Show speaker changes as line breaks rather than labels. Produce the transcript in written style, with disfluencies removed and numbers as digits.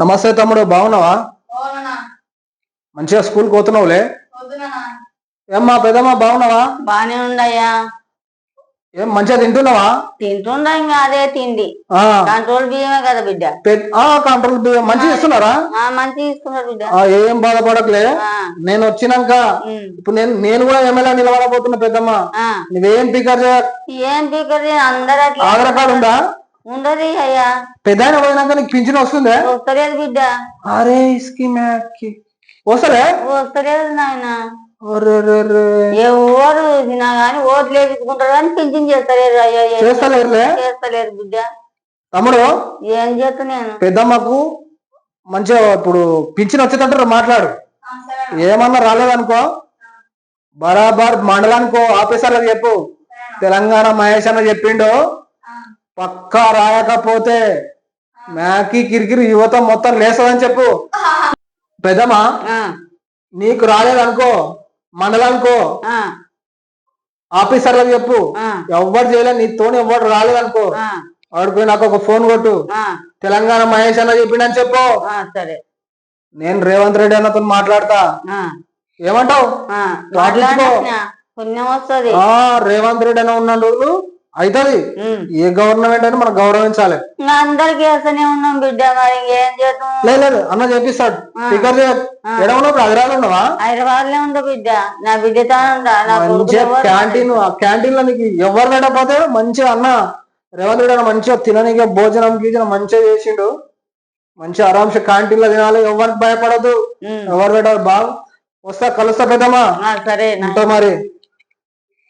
నమస్తే తమ్ముడు, బాగున్నావా? మంచిగా స్కూల్కి పోతున్నావులే. ఏమ్మా పెద్దమ్మా, బాగున్నావా?
బానే ఉండయ్యా.
ఏం మంచిగా తింటున్నావా?
తింటుండా, ఇంకా అదే తిండి. కంట్రోల్ బియ్యమే కదా బిడ్డ.
కంట్రోల్ బియ్యం మంచిగా ఇస్తున్నారా?
మంచిగా ఇస్తున్నారు బిడ్డ.
ఏం బాధపడకలే. నేను వచ్చినాక ఇప్పుడు నేను కూడా ఎమ్మెల్యే నిలబడబోతున్నా పెద్దమ్మ. నువ్వేం పీకర్
ఏం పీకర్ అందరూ
ఆధార్ కార్డు ఉందా?
ఉండదు అయ్యా.
పెద్ద పోయినాక నీకు పింఛన్ వస్తుందా?
వస్తలేదు బిడ్డ.
అరే వస్తలే
వస్తలేదు నాయన. ఎవరు చూసినా గానీ ఓట్లు వేపించుకుంటారు కానీ పింఛన్ చేస్తలేరు అయ్యా. చేస్తలేరు బిడ్డ.
తమ్ముడు
ఏం చేస్తా నేను.
పెద్దమ్మకు మంచిగా ఇప్పుడు పింఛన్ వచ్చేటట్టు మాట్లాడు. ఏమన్నా రాలేదనుకో బరాబర్ మండలానికో ఆఫీసర్లకు చెప్పు. తెలంగాణ మహేష్ అన్న చెప్పిండు, పక్కా రాయకపోతే మ్యాకి కిరికిరి యువత మొత్తం లేస్తుందని చెప్పు. పెద్దమ్మా నీకు రాలేదనుకో మండలానికో ఆఫీసర్లకు చెప్పు. ఎవ్వరు చేయలేదు నీతోని, ఎవ్వరు రాలేదనుకో వాడిపోయి నాకు ఒక ఫోన్ కొట్టు. తెలంగాణ మహేష్ అన్న చెప్పిండని చెప్పు.
సరే,
నేను రేవంత్ రెడ్డి అన్నతో మాట్లాడతా. ఏమంటావు? రేవంత్ రెడ్డి అన్న ఉన్న రోజులు అవుతుంది. ఏ గవర్నమెంట్ అని మనం గౌరవించాలి.
అందరికి వేస్తూనే ఉన్నాం బిడ్డ, మరి ఏం చేద్దాం.
లేదు అన్న చేపిస్తాడు. స్పీకర్ ఎడవున్నప్పుడు హైదరాబాద్ ఉన్నావా?
హైదరాబాద్ లో ఉందా బిడ్డ. నా బిడ్డతో
క్యాంటీన్ లో నీకు ఎవరు పెట్టకపోతే మంచిగా అన్న రేవంత్ రెడ్డి అన్న మంచిగా తిననీకి భోజనం గీజనం మంచిగా చేసిండు. మంచిగా ఆరాంశ క్యాంటీన్ లో తినాలి. ఎవరికి భయపడదు. ఎవరు పెట్టాలి. బాగా వస్తా, కలుస్తా పెద్దమ్మా.
సరే
ఉంటా మరి.